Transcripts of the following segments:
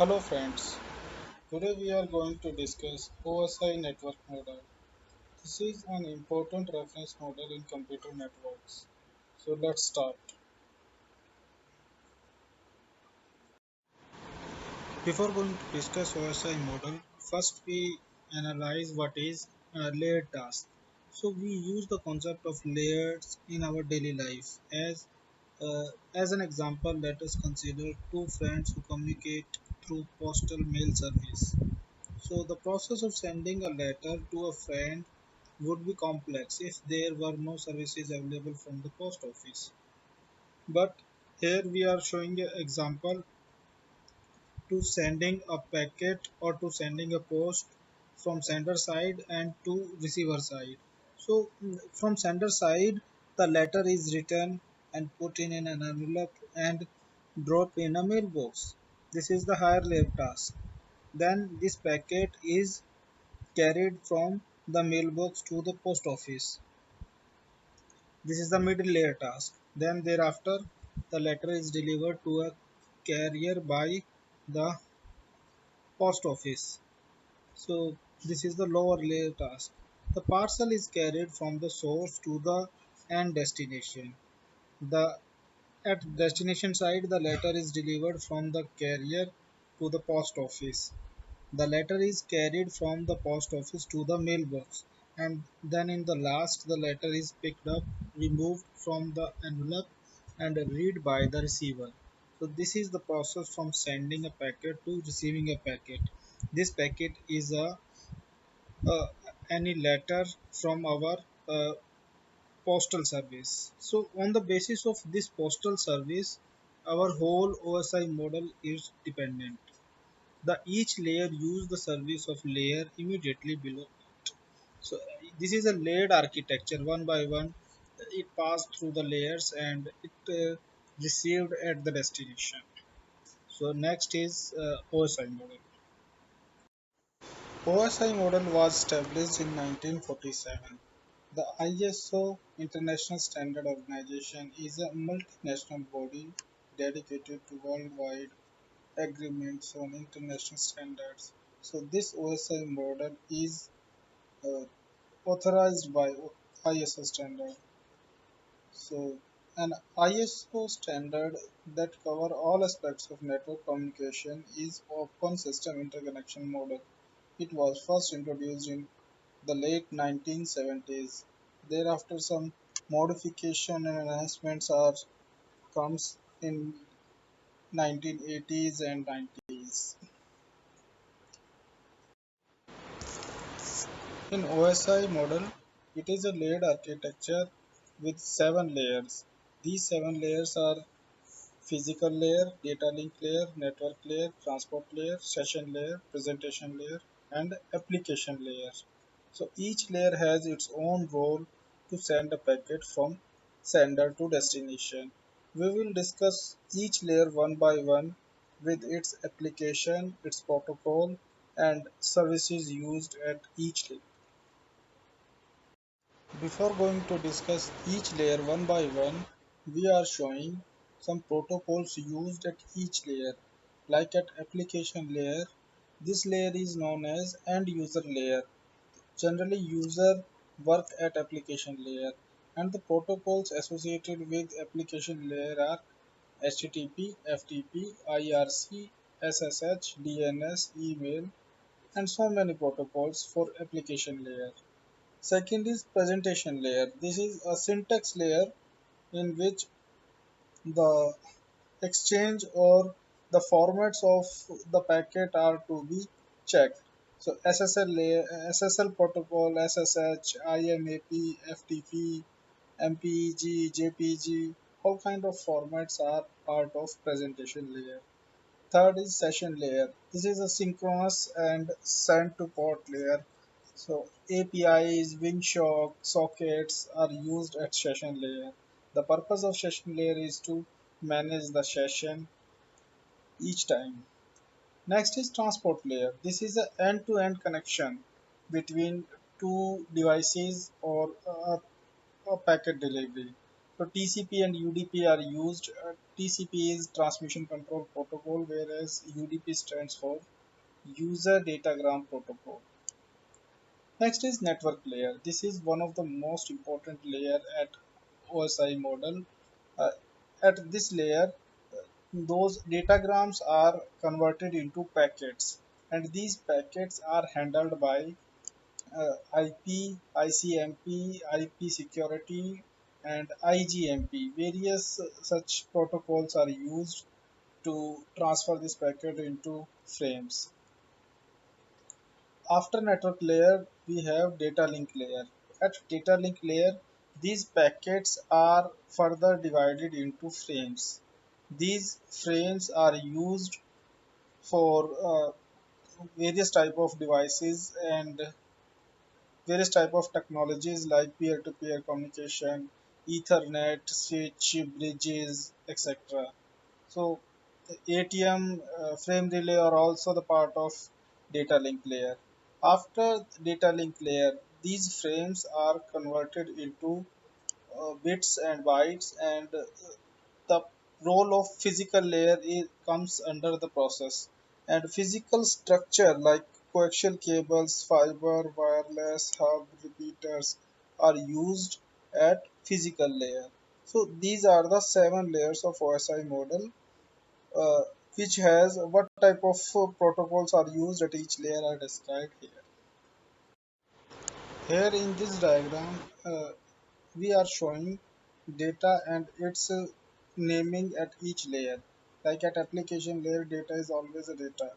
Hello friends, today we are going to discuss OSI network model. This is an important reference model in computer networks. So let's start. Before going to discuss OSI model, first we analyze what is a layered task. So we use the concept of layers in our daily life. As an example, let us consider two friends who communicate through postal mail service. So the process of sending a letter to a friend would be complex if there were no services available from the post office. But here we are showing an example to sending a packet or to sending a post from sender side and to receiver side. So from sender side, the letter is written and put in an envelope and drop in a mailbox. This is the higher layer task. Then this packet is carried from the mailbox to the post office. This is the middle layer task. Then thereafter the letter is delivered to a carrier by the post office. So this is the lower layer task. The parcel is carried from the source to the end destination. The At destination side the letter is delivered from the carrier to the post office. The letter is carried from the post office to the mailbox, and then in the last, the letter is picked up, removed from the envelope, and read by the receiver. So, this is the process from sending a packet to receiving a packet. This packet is a any letter from our uh, postal service. So, on the basis of this postal service, our whole OSI model is dependent. The each layer use the service of layer immediately below it. So this is a layered architecture. One by one it passed through the layers and it received at the destination. So next is OSI model. OSI model was established in 1947. The ISO International Standard Organization is a multinational body dedicated to worldwide agreements on international standards. So this OSI model is uh, authorized by ISO standard. So an ISO standard that cover all aspects of network communication is Open System Interconnection Model. It was first introduced in the late 1970s. Thereafter, some modification and enhancements are comes in 1980s and 90s. In OSI model, it is a layered architecture with 7 layers. These 7 layers are physical layer, data link layer, network layer, transport layer, session layer, presentation layer, and application layer. So each layer has its own role to send a packet from sender to destination. We will discuss each layer one by one with its application, its protocol, and services used at each layer. Before going to discuss each layer one by one, we are showing some protocols used at each layer. Like at application layer, this layer is known as end user layer. Generally, user work at application layer, and the protocols associated with application layer are HTTP, FTP, IRC, SSH, DNS, email, and so many protocols for application layer. Second is presentation layer. This is a syntax layer in which the exchange or the formats of the packet are to be checked. So SSL layer, SSL protocol, SSH, IMAP, FTP, MPEG, JPG, all kind of formats are part of presentation layer. Third is session layer. This is a synchronous and send to port layer. So APIs, Windsock, sockets are used at session layer. The purpose of session layer is to manage the session each time. Next is transport layer. This is an end-to-end connection between two devices or a packet delivery. So TCP and UDP are used. TCP is Transmission Control Protocol, whereas UDP stands for User Datagram Protocol. Next is network layer. This is one of the most important layer at OSI model. Uh, at this layer, those datagrams are converted into packets, and these packets are handled by IP, ICMP, IP security, and IGMP. Various such protocols are used to transfer this packet into frames. After network layer, we have data link layer. At data link layer, these packets are further divided into frames. These frames are used for various type of devices and various type of technologies like peer-to-peer communication, Ethernet, switch, bridges, etc. So ATM, frame relay are also the part of data link layer. After data link layer, these frames are converted into bits and bytes, and the role of physical layer comes under the process. And physical structure like coaxial cables, fiber, wireless, hub, repeaters are used at physical layer. So these are the 7 layers of OSI model, uh, which has what type of protocols are used at each layer are described here. Here in this diagram, we are showing data and its naming at each layer. Like at application layer, data is always a data,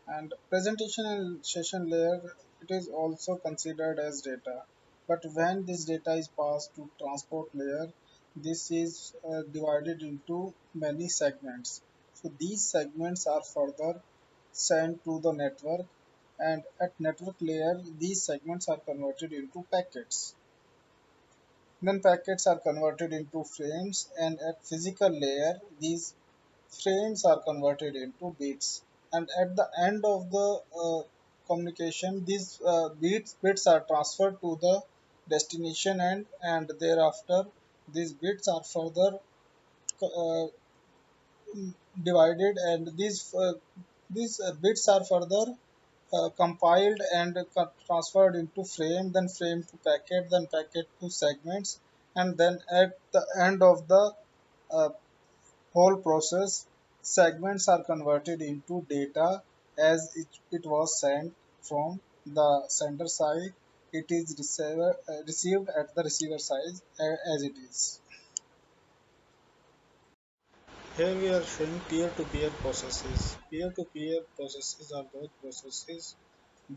and presentation and session layer, it is also considered as data. But when this data is passed to transport layer, this is divided into many segments. So these segments are further sent to the network, and at network layer these segments are converted into packets. Then packets are converted into frames, and at physical layer these frames are converted into bits. And at the end of the communication, these bits are transferred to the destination end, and thereafter these bits are further uh, divided, and these bits are further compiled and transferred into frame, then frame to packet, then packet to segments, and then at the end of the uh, whole process, segments are converted into data as it was sent from the sender side. It is received at the receiver side as it is. Here we are showing peer-to-peer processes. Peer-to-peer processes are those processes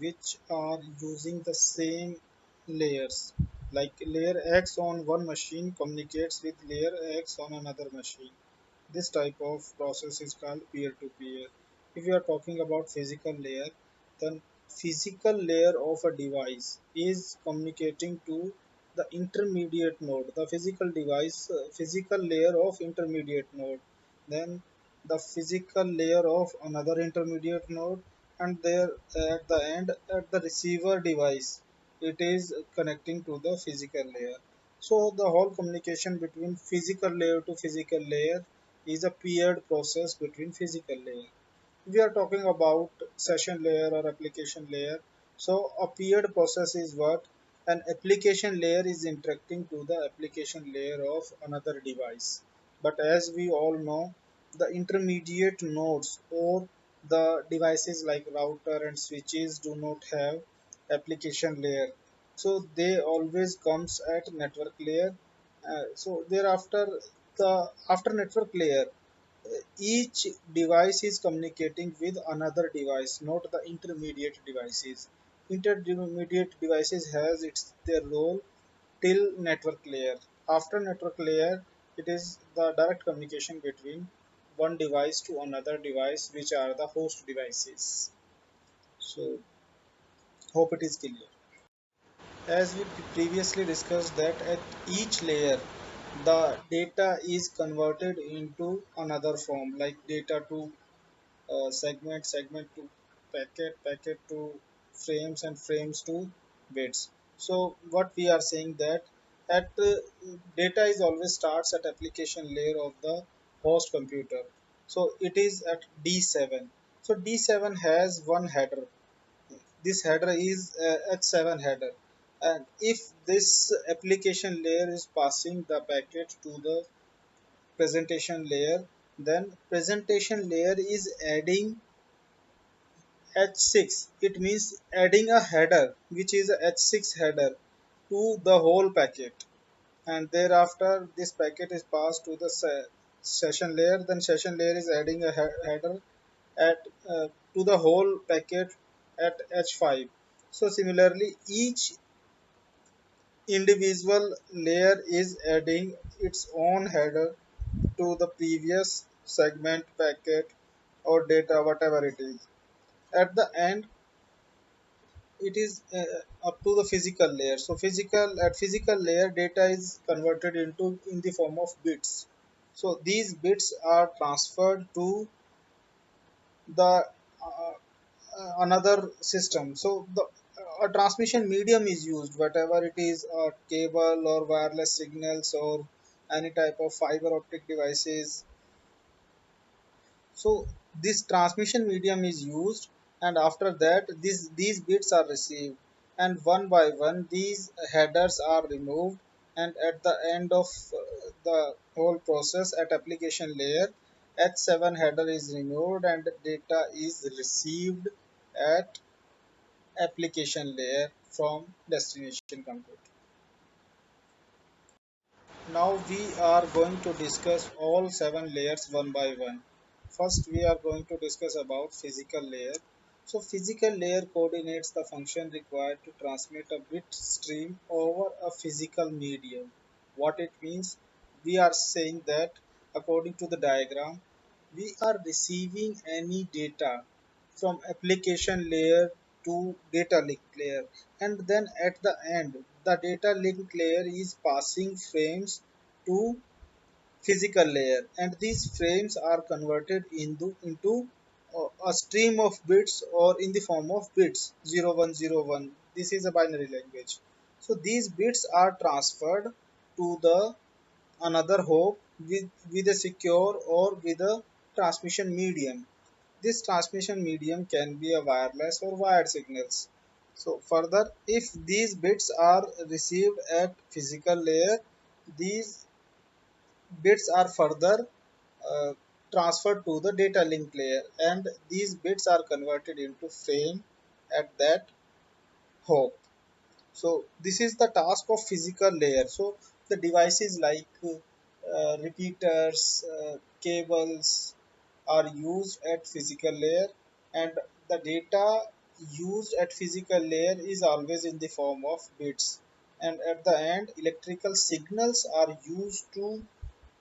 which are using the same layers. Like layer X on one machine communicates with layer X on another machine. This type of process is called peer-to-peer. If you are talking about physical layer, then physical layer of a device is communicating to the intermediate node, the physical device, physical layer of intermediate node, then the physical layer of another intermediate node, and there at the end at the receiver device, it is connecting to the physical layer. So the whole communication between physical layer to physical layer is a paired process between physical layer. We are talking about session layer or application layer. So a paired process is what an application layer is interacting to the application layer of another device. But as we all know, the intermediate nodes or the devices like router and switches do not have application layer. So they always comes at network layer. So thereafter, the after network layer, each device is communicating with another device, not the intermediate devices. Intermediate devices has its their role till network layer. After network layer, it is the direct communication between one device to another device, which are the host devices. So hope it is clear. As we previously discussed that at each layer the data is converted into another form, like data to segment, segment to packet, packet to frames, and frames to bits. So what we are saying that at data is always starts at application layer of the host computer. So it is at D7. So D7 has one header. This header is H7 header, and if this application layer is passing the packet to the presentation layer, then presentation layer is adding H6. It means adding a header which is a H6 header to the whole packet, and thereafter this packet is passed to the session layer. Then session layer is adding a header at to the whole packet at H5. So similarly, each individual layer is adding its own header to the previous segment, packet, or data, whatever it is. At the end, it is up to the physical layer. So physical layer, data is converted into in the form of bits. So these bits are transferred to the another system. So the a transmission medium is used, whatever it is, cable or wireless signals or any type of fiber optic devices. So this transmission medium is used, and after that these bits are received, and one by one these headers are removed, and at the end of the whole process at application layer, H7 header is removed and data is received at application layer from destination computer. Now we are going to discuss all seven layers one by one. First, we are going to discuss about physical layer. So physical layer coordinates the function required to transmit a bit stream over a physical medium. What it means, we are saying that according to the diagram, we are receiving any data from application layer to data link layer, and then at the end the data link layer is passing frames to physical layer, and these frames are converted into a stream of bits or in the form of bits 0101. This is a binary language. So these bits are transferred to the another hop with a secure or with a transmission medium. This transmission medium can be a wireless or wired signals. So further, if these bits are received at physical layer, these bits are further uh, transferred to the data link layer, and these bits are converted into frame at that hop. So this is the task of physical layer. So the devices like repeaters, cables are used at physical layer, and the data used at physical layer is always in the form of bits. And at the end, electrical signals are used to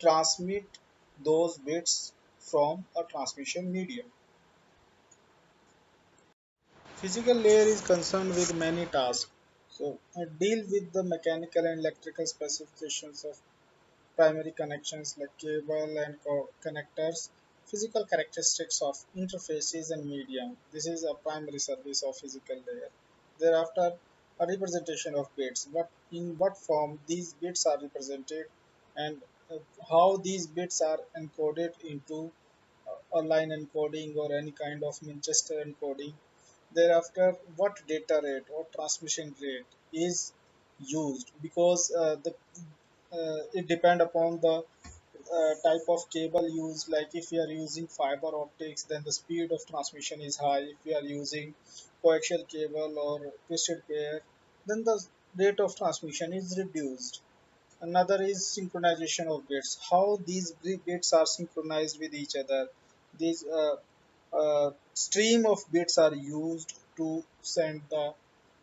transmit those bits from a transmission medium. Physical layer is concerned with many tasks. So, deal with the mechanical and electrical specifications of primary connections like cable and connectors, physical characteristics of interfaces and medium. This is a primary service of physical layer. Thereafter, a representation of bits. But in what form these bits are represented, and how these bits are encoded into a line encoding or any kind of Manchester encoding. Thereafter, what data rate or transmission rate is used, because it depend upon the type of cable used. Like if we are using fiber optics, then the speed of transmission is high. If we are using coaxial cable or twisted pair, then the rate of transmission is reduced. Another is synchronization of bits. How these bits are synchronized with each other. These stream of bits are used to send the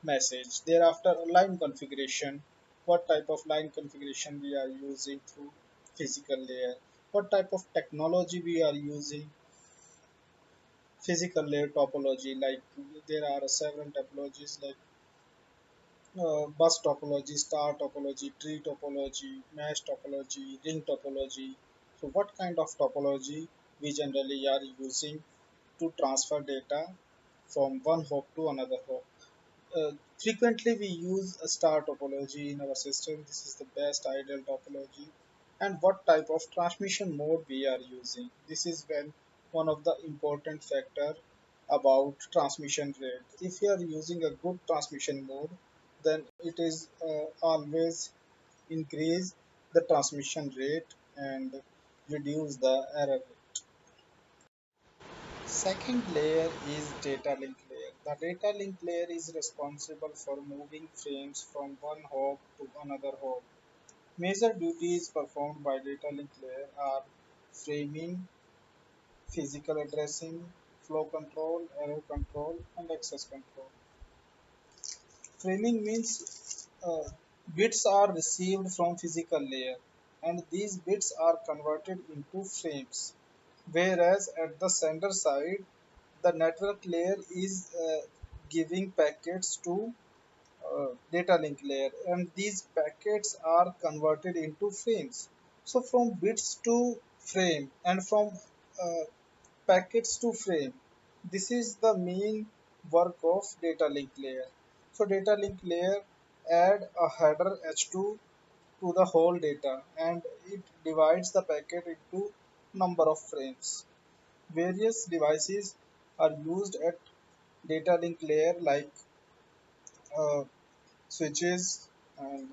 message. Thereafter, line configuration. What type of line configuration we are using through physical layer? What type of technology we are using? Physical layer topology. Like there are several topologies like bus topology, star topology, tree topology, mesh topology, ring topology. So what kind of topology we generally are using to transfer data from one hop to another hop? uh, frequently we use a star topology in our system. This is the best ideal topology. And what type of transmission mode we are using. This is when one of the important factor about transmission rate. If you are using a good transmission mode, then it is always increase the transmission rate and reduce the error rate. Second layer is data link layer. The data link layer is responsible for moving frames from one hop to another hop. Major duties performed by data link layer are framing, physical addressing, flow control, error control, and access control. Framing means bits are received from physical layer and these bits are converted into frames. Whereas at the sender side, the network layer is giving packets to data link layer and these packets are converted into frames. So from bits to frame and from uh, packets to frame, this is the main work of data link layer. So data link layer add a header h2 to the whole data and it divides the packet into number of frames. Various devices are used at data link layer like uh, switches and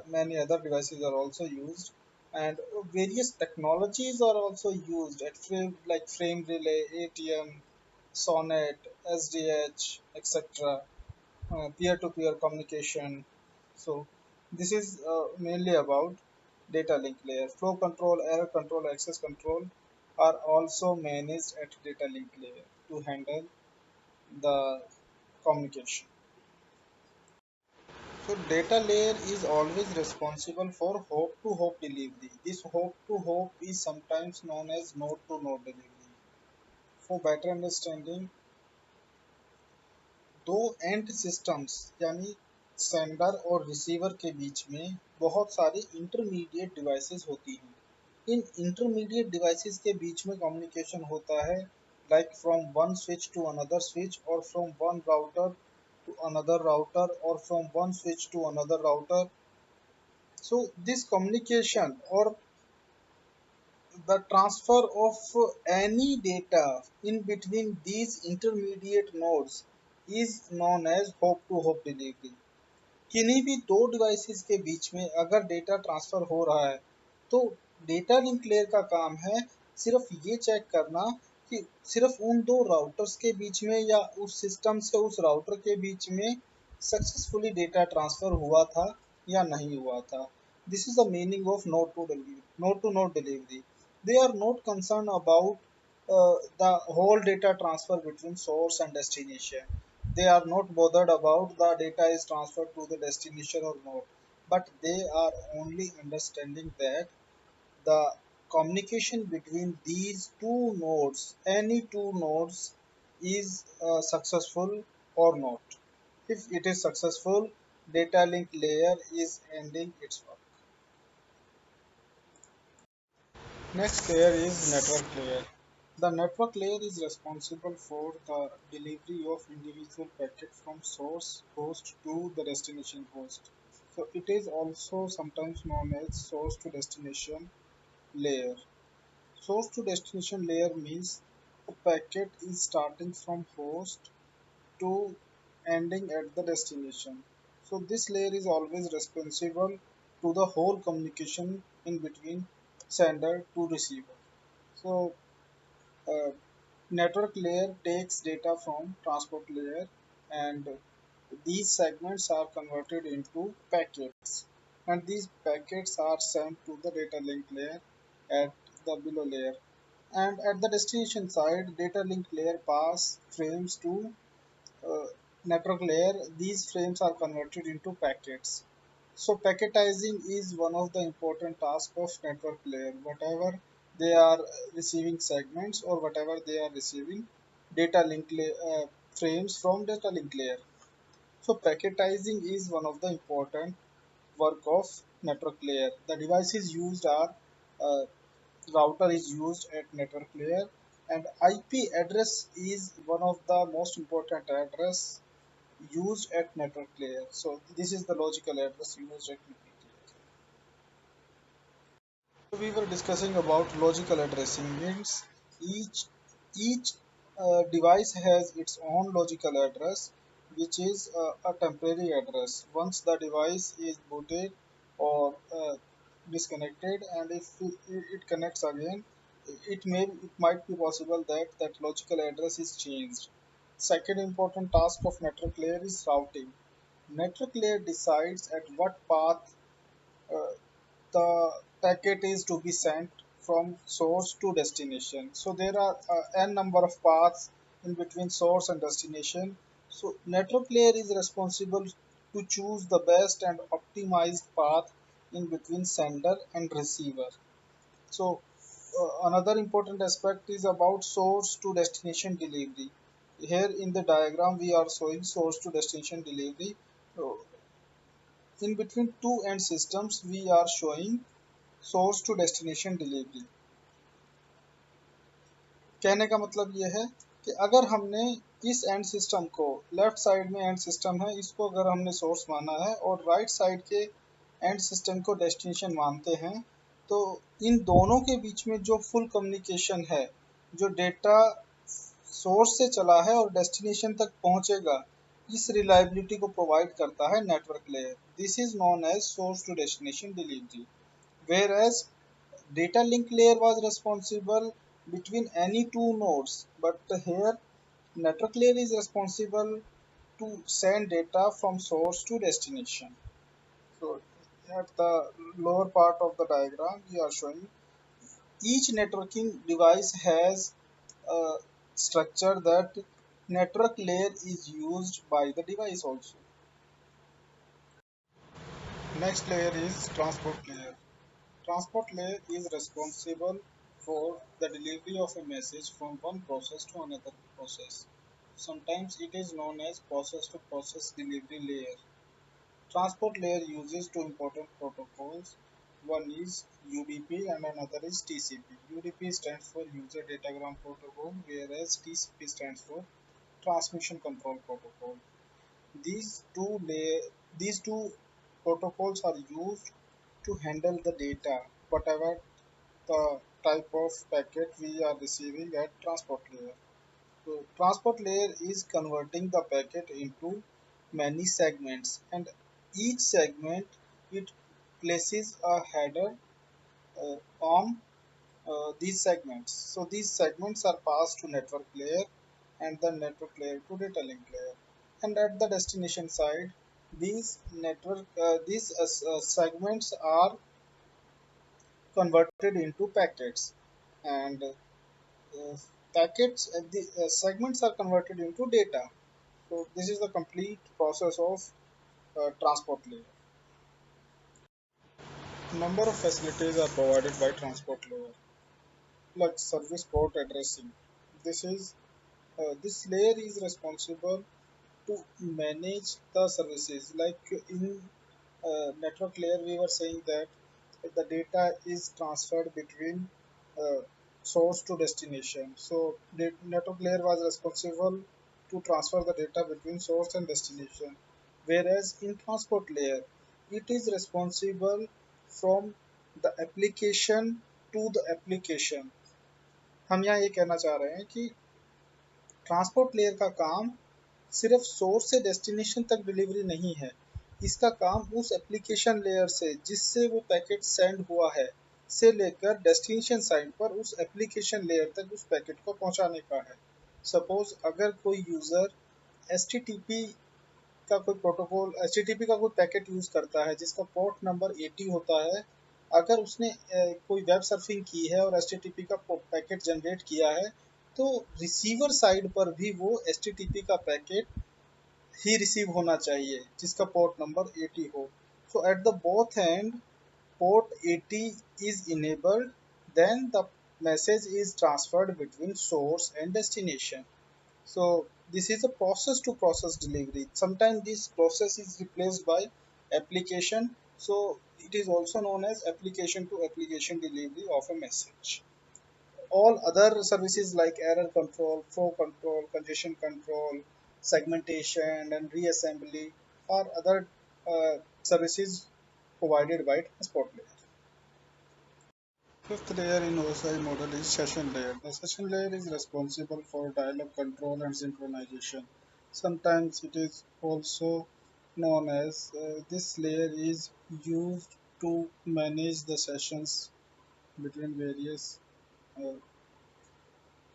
many other devices are also used and various technologies are also used at frame like frame relay, ATM, Sonnet, SDH, etc. Peer-to-peer communication. So this is mainly about data link layer. Flow control, error control, access control are also managed at data link layer to handle the communication. So data layer is always responsible for hop to hop delivery. This hop to hop is sometimes known as node to node delivery. For better understanding, दो and systems यानी sender और receiver के बीच में बहुत सारी intermediate devices होती हैं। इन intermediate devices के बीच में कम्युनिकेशन होता है like from one switch to another switch और from one router to another router और from one switch to another router. So this communication or the transfer of any data in between these intermediate nodes is known as hop to hop delivery. किन्हीं भी दो devices के बीच में अगर data transfer हो रहा है तो डेटा लिंक लेयर का काम है सिर्फ ये चेक करना कि सिर्फ उन दो राउटर्स के बीच में या उस सिस्टम से उस राउटर के बीच में सक्सेसफुली डेटा ट्रांसफर हुआ था या नहीं हुआ था. This is the meaning of node to node delivery. They are not concerned about the whole data transfer between source and destination. They are not bothered about the data is transferred to the destination or not, but they are only understanding that the communication between these two nodes, any two nodes, is successful or not. If it is successful, data link layer is ending its work. Next layer is network layer. The network layer is responsible for the delivery of individual packets from source host to the destination host. So it is also sometimes known as source to destination layer. Source to destination layer means a packet is starting from host to ending at the destination. So this layer is always responsible to the whole communication in between sender to receiver. So uh, network layer takes data from transport layer and these segments are converted into packets and these packets are sent to the data link layer at the below layer and at the destination side data link layer pass frames to uh, network layer. These frames are converted into packets. So packetizing is one of the important tasks of network layer. Whatever they are receiving segments or whatever they are receiving data link frames from data link layer. So packetizing is one of the important work of network layer. The devices used are uh, router is used at network layer and IP address is one of the most important address used at network layer. So this is the logical address used at network layer. So we were discussing about logical addressing means each device has its own logical address, which is a temporary address. Once the device is booted or disconnected, and if it connects again, it might be possible that that logical address is changed. Second important task of network layer is routing. Network layer decides at what path uh, the packet is to be sent from source to destination. So there are n number of paths in between source and destination. So network layer is responsible to choose the best and optimized path in between sender and receiver. So another important aspect is about source to destination delivery. Here in the diagram we are showing source to destination delivery. So, in between two end systems we are showing source to destination delivery. कहने का मतलब ये है कि अगर हमने इस end system को लेफ्ट साइड में एंड सिस्टम है इसको अगर हमने सोर्स माना है और राइट साइड के एंड सिस्टम को डेस्टिनेशन मानते हैं तो इन दोनों के बीच में जो फुल कम्युनिकेशन है जो डेटा सोर्स से चला है और डेस्टिनेशन तक पहुंचेगा इस रिलायबिलिटी को प्रोवाइड करता है network layer. This is known as source to destination delivery. Whereas data link layer was responsible between any two nodes, but here network layer is responsible to send data from source to destination. So at the lower part of the diagram we are showing each networking device has a structure that network layer is used by the device also. Next layer is transport layer. Transport layer is responsible for the delivery of a message from one process to another process. Sometimes it is known as process to process delivery layer. Transport layer uses two important protocols. One is UDP and another is TCP. UDP stands for User Datagram Protocol, whereas TCP stands for Transmission Control Protocol. These two layer, these two protocols are used to handle the data, whatever the type of packet we are receiving at transport layer. So transport layer is converting the packet into many segments, and each segment it places a header on these segments. So these segments are passed to network layer and the network layer to data link layer. And at the destination side, these segments are converted into packets, and the segments are converted into data. So this is the complete process of transport layer. Number of facilities are provided by transport layer, like service port addressing. This is this layer is responsible to manage the services. Like in network layer, we were saying that the data is transferred between uh, source to destination. So the network layer was responsible to transfer the data between source and destination. Whereas in transport layer, it is responsible from the application to the application. हम यहाँ ये कहना चाह रहे हैं कि transport layer का काम सिर्फ सोर्स से डेस्टिनेशन तक डिलीवरी नहीं है, इसका काम उस एप्लीकेशन लेयर से जिससे वो पैकेट सेंड हुआ है से लेकर डेस्टिनेशन साइट पर उस एप्लीकेशन लेयर तक उस पैकेट को पहुंचाने का है। सपोज अगर कोई यूज़र एच का कोई प्रोटोकॉल एच का कोई पैकेट यूज़ करता है जिसका पोर्ट नंबर 80 होता है, अगर उसने कोई वेब सर्फिंग की है और एच का पैकेट जनरेट किया है तो रिसीवर साइड पर भी वो एच का पैकेट ही रिसीव होना चाहिए जिसका पोर्ट नंबर 80 हो। So at the both end port 80 is enabled, then the message is transferred between source and destination. So this is a process to process delivery. Sometimes this process is replaced by application. So it is also known as application to application delivery of a message. All other services like error control, flow control, congestion control, segmentation, and reassembly or other services provided by transport layer. Fifth layer in OSI model is session layer. The session layer is responsible for dialog control and synchronization. Sometimes it is also known as this layer is used to manage the sessions between various uh,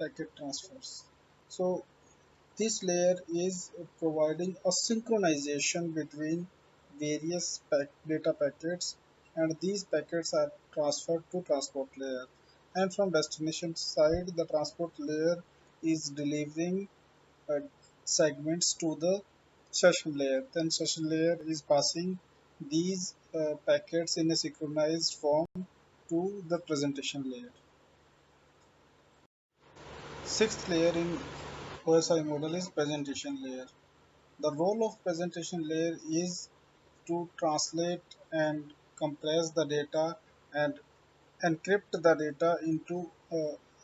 packet transfers. So this layer is providing a synchronization between various data packets, and these packets are transferred to transport layer. And from destination side, the transport layer is delivering uh, segments to the session layer. Then session layer is passing these packets in a synchronized form to the presentation layer. Sixth layer in OSI model is presentation layer. The role of presentation layer is to translate and compress the data and encrypt the data into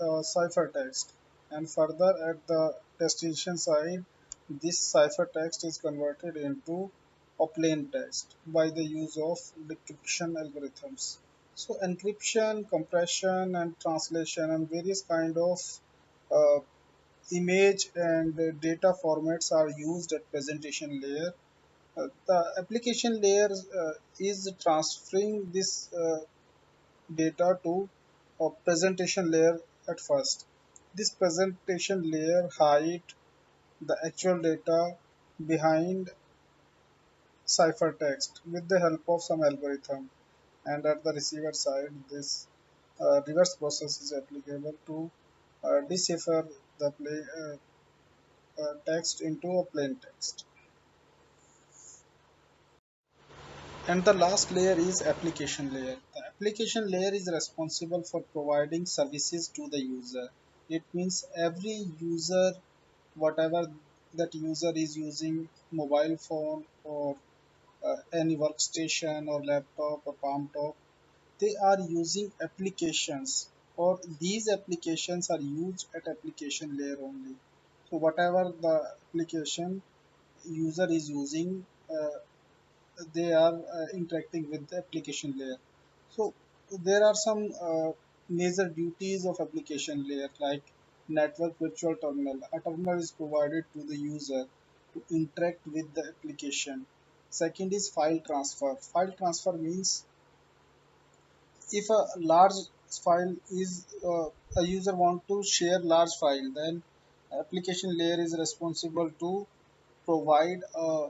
ciphertext. And further, at the destination side, this ciphertext is converted into a plain text by the use of decryption algorithms. So encryption, compression, and translation, and various kind of uh, image and data formats are used at presentation layer. The application layer is transferring this data to a presentation layer at first. This presentation layer hides the actual data behind ciphertext with the help of some algorithm. And at the receiver side, this reverse process is applicable to decipher the text into a plain text. And the last layer is application layer. The application layer is responsible for providing services to the user. It means every user, whatever that user is using, mobile phone or any workstation or laptop or palm top, they are using applications, or these applications are used at application layer only. So whatever the application user is using, they are interacting with the application layer. So there are some major duties of application layer like network virtual terminal. A terminal is provided to the user to interact with the application. Second is file transfer. File transfer means if a large file is a user want to share large file, then application layer is responsible to provide a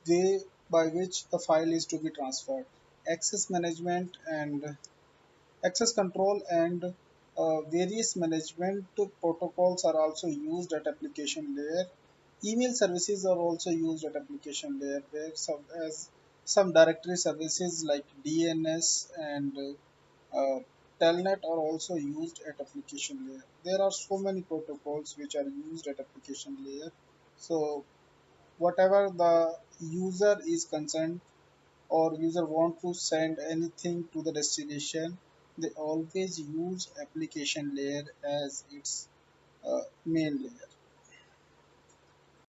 way by which the file is to be transferred. Access management and access control and various management protocols are also used at application layer. Email services are also used at application layer, where some directory services like DNS and Telnet are also used at application layer. There are so many protocols which are used at application layer. So whatever the user is concerned or user want to send anything to the destination, they always use application layer as its main layer.